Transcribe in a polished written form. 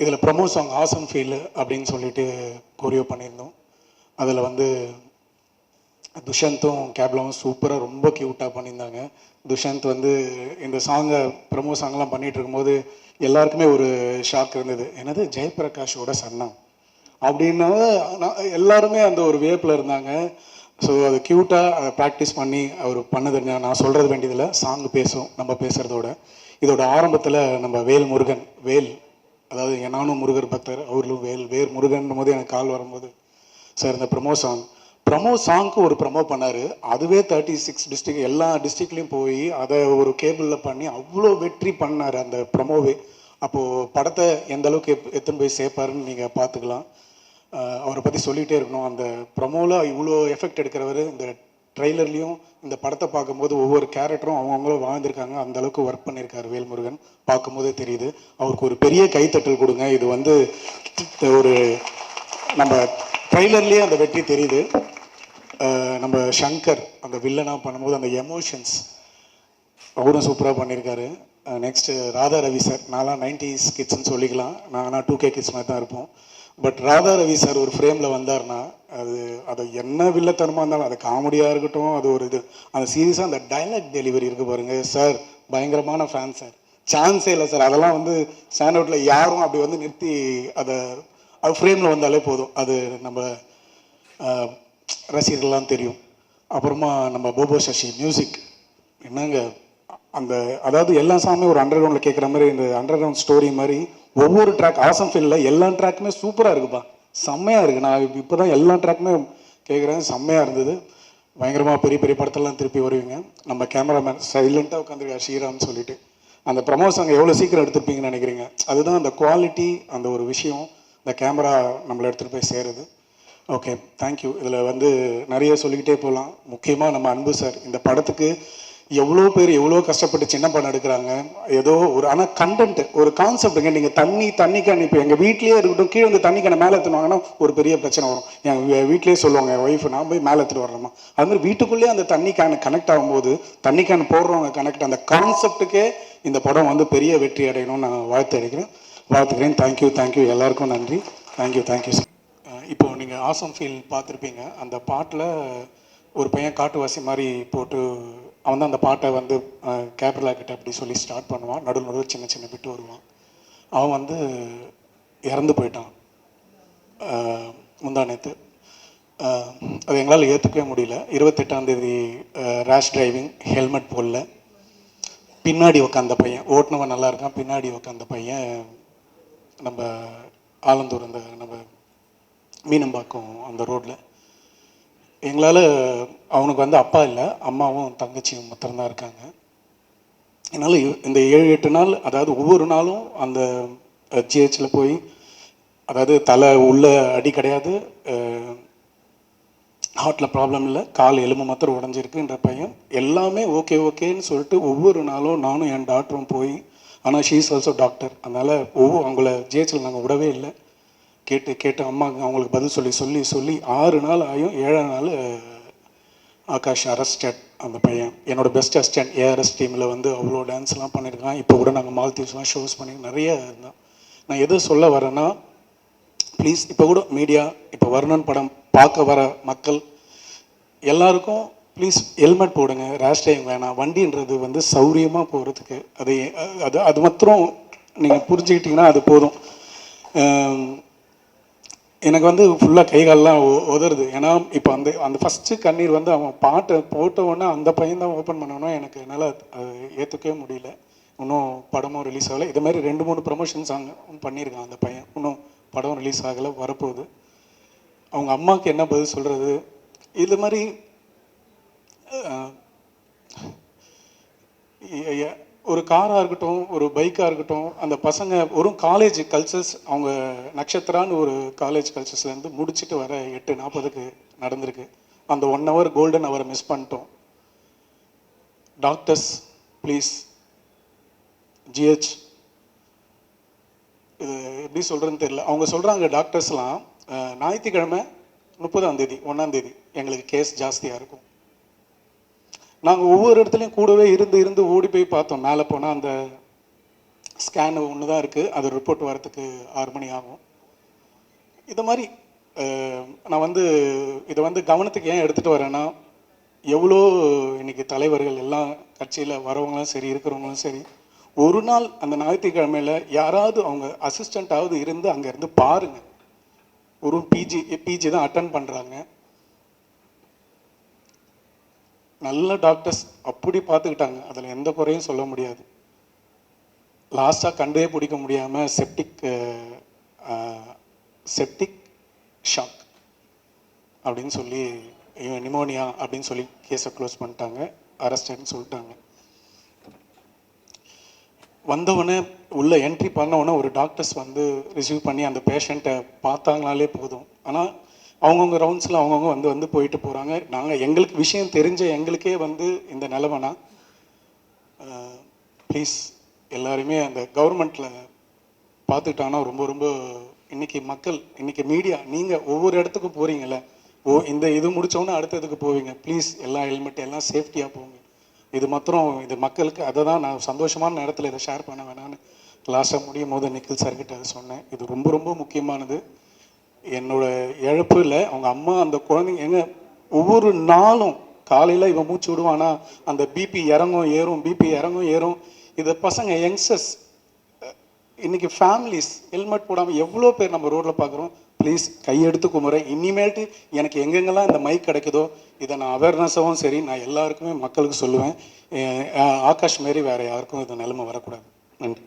இதில் promo song awesome feel அப்படின்னு சொல்லிட்டு கோரியோ பண்ணியிருந்தோம். அதில் வந்து துஷந்தும் கேப்லாவும் சூப்பராக ரொம்ப க்யூட்டாக பண்ணியிருந்தாங்க. துஷந்த் வந்து இந்த சாங்கை ப்ரமோ சாங்லாம் பண்ணிகிட்டு இருக்கும்போது எல்லாருக்குமே ஒரு ஷாக் இருந்தது. என்னது ஜெயபிரகாஷோட சன்னா அப்படின்னா எல்லாருமே அந்த ஒரு வேப்பில் இருந்தாங்க. ஸோ அது க்யூட்டாக அதை ப்ராக்டிஸ் பண்ணி அவர் பண்ணது. நான் சொல்கிறது வேண்டியதில்லை, சாங்கு பேசும் நம்ம பேசுகிறதோட. இதோட ஆரம்பத்தில் நம்ம வேல் முருகன் அதாவது நானும் முருகர் பக்தர், அவர்களும் வேர் முருகன் போது எனக்கு கால் வரும்போது சார் இந்த ப்ரமோ சாங்க்கு ஒரு ப்ரமோ பண்ணார். அதுவே 36 டிஸ்ட்ரிக்ட் எல்லா டிஸ்ட்ரிக்ட்லேயும் போய் அதை ஒரு கேபிளில் பண்ணி அவ்வளோ வெற்றி பண்ணார் அந்த ப்ரமோவே. அப்போது படத்தை எந்த அளவுக்கு எத்தனை போய் சேர்ப்பாருன்னு நீங்கள் பார்த்துக்கலாம். அவரை பற்றி சொல்லிகிட்டே இருக்கணும். அந்த ப்ரமோவில் இவ்வளோ எஃபெக்ட் எடுக்கிறவர் இந்த ட்ரெய்லர்லேயும் இந்த படத்தை பார்க்கும்போது ஒவ்வொரு கேரக்டரும் அவங்கவுங்களும் வாழ்ந்திருக்காங்க. அந்த அளவுக்கு ஒர்க் பண்ணியிருக்காரு வேல்முருகன். பார்க்கும்போதே தெரியுது. அவருக்கு ஒரு பெரிய கைத்தட்டல் கொடுங்க. இது வந்து ஒரு நம்ம ட்ரெய்லர்லேயே அந்த வெற்றி தெரியுது. நம்ம சங்கர் அந்த வில்லனாக பண்ணும்போது அந்த எமோஷன்ஸ் அவரும் சூப்பராக பண்ணியிருக்காரு. Next Radha Ravi sir. நான்லாம் 90s கிட்ஸ்ன்னு சொல்லிக்கலாம், நான் 2K கிட்ஸ் மாதிரி தான் இருப்போம். பட் ராதா ரவி சார் ஒரு ஃப்ரேமில் வந்தார்னா அது என்ன வில்லத்தனமாக இருந்தாலும், அது காமெடியாக இருக்கட்டும், அது ஒரு இது அந்த சீரியஸாக அந்த டைலாக் டெலிவரி இருக்குது பாருங்கள் சார், பயங்கரமான ஃபேன் சார். சான்ஸே இல்லை சார். அதெல்லாம் வந்து ஸ்டாண்ட் அவுட்டில் யாரும் அப்படி வந்து நிறுத்தி அது ஃப்ரேமில் வந்தாலே போதும். அது நம்ம ரசிகர்கள்லாம் தெரியும். அப்புறமா நம்ம போபோ சசி மியூசிக் என்னங்க அந்த அதாவது எல்லா சாங்குமே ஒரு அண்டர் கிரவுண்டில் கேட்குற மாதிரி, இந்த அண்டர் கிரவுண்ட் ஸ்டோரி மாதிரி ஒவ்வொரு ட்ராக் ஆசம் ஃபீல்டில் எல்லா ட்ராக்குமே சூப்பராக இருக்குப்பா, செம்மையாக இருக்குது. நான் இப்போ தான் எல்லா ட்ராக்குமே கேட்குறேன், செம்மையாக இருந்தது. பயங்கரமாக பெரிய பெரிய படத்தெல்லாம் திருப்பி வருவீங்க. நம்ம கேமராமேன் சைலண்ட்டாக உட்காந்துருக்கார் ஸ்ரீராம்னு சொல்லிட்டு. அந்த ப்ரமோ சாங் எவ்வளோ சீக்கிரம் எடுத்துருப்பீங்கன்னு நினைக்கிறீங்க? அதுதான் அந்த குவாலிட்டி, அந்த ஒரு விஷயம் இந்த கேமரா நம்மளை எடுத்துகிட்டு போய் சேருது. Okay, thank you. இதில் வந்து நிறைய சொல்லிக்கிட்டே போகலாம். முக்கியமாக நம்ம அன்பு சார் இந்த படத்துக்கு எவ்வளோ பேர் எவ்வளோ கஷ்டப்பட்டு சின்ன படம் எடுக்கிறாங்க. ஏதோ ஒரு ஆனால் கண்டென்ட் ஒரு கான்செப்ட்டுங்க. நீங்கள் தண்ணி கேன் இப்போ எங்கள் வீட்லேயே இருக்கட்டும், கீழே வந்து தண்ணி கேனை மேலே எடுத்துனாங்கன்னா ஒரு பெரிய பிரச்சனை வரும். எங்கள் வீட்லேயே சொல்லுவாங்க என் ஒய்ஃப், நான் போய் மேலே எடுத்துகிட்டு வரணுமா. அதுமாதிரி வீட்டுக்குள்ளேயே அந்த தண்ணி கேன் கனெக்ட் ஆகும்போது தண்ணி கேன் போடுறவங்க கனெக்ட், அந்த கான்செப்ட்டுக்கே இந்த படம் வந்து பெரிய வெற்றி அடையணும்னு நான் வாழ்த்துக்கிறேன். தேங்க்யூ எல்லாருக்கும் நன்றி. Thank you sir. இப்போது நீங்கள் ஆசம் ஃபீல் பார்த்துருப்பீங்க. அந்த பாட்டில் ஒரு பையன் காட்டுவாசி மாதிரி போட்டு அவன் தான் அந்த பாட்டை வந்து கேப்ரலா கிட்ட அப்படி சொல்லி ஸ்டார்ட் பண்ணுவான். நடுவில் சின்ன சின்ன விட்டு வருவான். அவன் வந்து இறந்து போயிட்டான் முந்தா நேற்று. அது எங்களால் ஏற்றுக்கவே முடியல. 28ஆம் தேதி ரேஷ் டிரைவிங், ஹெல்மெட் போடல, பின்னாடி உட்காந்த பையன், ஓட்டுனவன் நல்லா இருக்கான், பின்னாடி உட்காந்த பையன் நம்ம ஆலந்தூர் அந்த நம்ம மீனம்பாக்கம் அந்த ரோட்டில். எங்களால் அவனுக்கு வந்து அப்பா இல்லை, அம்மாவும் தங்கச்சியும் மாத்திரம்தான் இருக்காங்க. என்னால் இந்த 7-8 நாள், அதாவது ஒவ்வொரு நாளும் அந்த ஜிஹெச்சில் போய், அதாவது தலை உள்ள அடி கிடையாது, ஹார்ட்டில் ப்ராப்ளம் இல்லை, கால் எலும்பு மாத்திரம் உடஞ்சிருக்குன்ற பையன் எல்லாமே ஓகேன்னு சொல்லிட்டு ஒவ்வொரு நாளும் நானும் என் டாக்டரும் போய், ஆனால் ஷீ இஸ் ஆல்சோ டாக்டர், அதனால் அவங்கள ஜிஹெச்சில் நாங்கள் விடவே இல்லை. கேட்டு அம்மாவுக்கு அவங்களுக்கு பதில் சொல்லி 6 நாள் ஆகும். 7ஆம் நாள் ஆகாஷ் அரெஸ்டட். அந்த பையன் என்னோடய பெஸ்ட் அசிஸ்டன்ட். ஏஆர்எஸ் டீமில் வந்து அவ்வளோ டான்ஸ்லாம் பண்ணியிருக்கான். இப்போ கூட நாங்கள் மால்தீவ்ஸ்லாம் ஷோஸ் பண்ணி நிறைய இருந்தோம். நான் எது சொல்ல வரேன்னா, ப்ளீஸ் இப்போ கூட மீடியா, இப்போ வர்ணன் படம் பார்க்க வர மக்கள் எல்லாருக்கும் ப்ளீஸ் ஹெல்மெட் போடுங்க, ரேஷ் டிரைவிங் வேணாம். வண்டின்றது வந்து சௌரியமாக போகிறதுக்கு அது மாத்திரம் நீங்கள் புரிஞ்சுக்கிட்டிங்கன்னா அது போதும். எனக்கு வந்து ஃபுல்லாக கைகாலெலாம் உதறுது. ஏன்னா இப்போ அந்த ஃபஸ்ட்டு கண்ணீர் வந்து அவன் பாட்டை போட்ட உடனே அந்த பையன் தான் ஓப்பன் பண்ணணும். எனக்கு என்னால் அது ஏற்றுக்கவே முடியல. இன்னும் படமும் ரிலீஸ் ஆகலை. இது மாதிரி 2-3 ப்ரமோஷன்ஸ் அங்கே பண்ணியிருக்கான் அந்த பையன். இன்னும் படம் ரிலீஸ் ஆகலை, வரப்போகுது. அவங்க அம்மாவுக்கு என்ன பதில் சொல்கிறது? இது மாதிரி ஒரு காராக இருக்கட்டும், ஒரு பைக்காக இருக்கட்டும், அந்த பசங்க ஒரு காலேஜ் கல்ச்சர்ஸ், அவங்க நட்சத்திரான்னு ஒரு காலேஜ் கல்ச்சர்ஸ்லேருந்து முடிச்சுட்டு வர 8:40க்கு நடந்திருக்கு. அந்த 1 hour கோல்டன் ஹவரை மிஸ் பண்ணிட்டோம். டாக்டர்ஸ் ப்ளீஸ், ஜிஹெச், இது எப்படி சொல்கிறதுன்னு தெரியல. அவங்க சொல்கிறாங்க டாக்டர்ஸ்லாம், ஞாயிற்றுக்கிழமை 30ஆம் தேதி 1ஆம் தேதி எங்களுக்கு கேஸ் ஜாஸ்தியாக இருக்கும். நாங்கள் ஒவ்வொரு இடத்துலையும் கூடவே இருந்து ஓடி போய் பார்த்தோம். மேலே போனால் அந்த ஸ்கேன் ஒன்று தான் இருக்குது, அது ரிப்போர்ட் வரத்துக்கு 6 மணி ஆகும். இது மாதிரி நான் வந்து இதை வந்து கவனத்துக்கு ஏன் எடுத்துகிட்டு வரேன்னா, எவ்வளோ இன்றைக்கி தலைவர்கள் எல்லாம் கட்சியில் வரவங்களும் சரி இருக்கிறவங்களும் சரி, ஒரு நாள் அந்த ஞாயிற்றுக்கிழமையில் யாராவது அவங்க அசிஸ்டண்ட்டாவது இருந்து அங்கே இருந்து பாருங்கள். ஒரு பிஜி தான் அட்டன் பண்ணுறாங்க. நல்ல டாக்டர்ஸ் அப்படி பார்த்துக்கிட்டாங்க, அதில் எந்த குறையும் சொல்ல முடியாது. லாஸ்ட்டாக கண்டே பிடிக்க முடியாமல் செப்டிக் ஷாக் அப்படின்னு சொல்லி நிமோனியா அப்படின்னு சொல்லி கேஸை க்ளோஸ் பண்ணிட்டாங்க, அரெஸ்டட்னு சொல்லிட்டாங்க. வந்தவொடனே உள்ளே என்ட்ரி பண்ணவுடனே ஒரு டாக்டர்ஸ் வந்து ரிசீவ் பண்ணி அந்த பேஷண்ட்டை பார்த்தாங்கனாலே போதும். ஆனால் அவங்கவுங்க ரவுண்ட்ஸில் அவங்கவுங்க வந்து போயிட்டு போகிறாங்க. நாங்கள் எங்களுக்கு விஷயம் தெரிஞ்ச எங்களுக்கே வந்து இந்த நிலமைனா, ப்ளீஸ் எல்லாருமே அந்த கவர்மெண்ட்டில் பார்த்துக்கிட்டாங்கன்னா ரொம்ப ரொம்ப இன்றைக்கி மக்கள், இன்றைக்கி மீடியா, நீங்கள் ஒவ்வொரு இடத்துக்கும் போகிறீங்கள, இந்த இது முடித்தோன்னே அடுத்ததுக்கு போவீங்க. ப்ளீஸ் எல்லாம் ஹெல்மெட் எல்லாம் சேஃப்டியாக போங்க. இது மாத்திரம் இது மக்களுக்கு, அதை தான் நான் சந்தோஷமான நேரத்தில் இதை ஷேர் பண்ண வேணான்னு லாஸ்ட்டாக முடியும் போது நிக்கில் சார்கிட்ட அதை சொன்னேன். இது ரொம்ப ரொம்ப முக்கியமானது. என்னோட இழப்பு இல்லை, அவங்க அம்மா அந்த குழந்தைங்க எங்க ஒவ்வொரு நாளும் காலையில் இவன் மூச்சு விடுவானா அந்த பிபி இறங்கும் ஏறும், பிபி இறங்கும் ஏறும். இதை பசங்க யங்ஸ்டர்ஸ் இன்றைக்கி ஃபேமிலிஸ் ஹெல்மெட் போடாமல் எவ்வளோ பேர் நம்ம ரோட்டில் பார்க்குறோம். ப்ளீஸ் கையெடுத்து குமுறை. இனிமேல்ட்டு எனக்கு எங்கெங்கெல்லாம் இந்த மைக் கிடைக்குதோ இதை நான் அவேர்னஸாகவும் சரி நான் எல்லாருக்குமே மக்களுக்கு சொல்லுவேன். ஆகாஷ் மாரி வேறு யாருக்கும் இந்த நிலைமை வரக்கூடாது. நன்றி.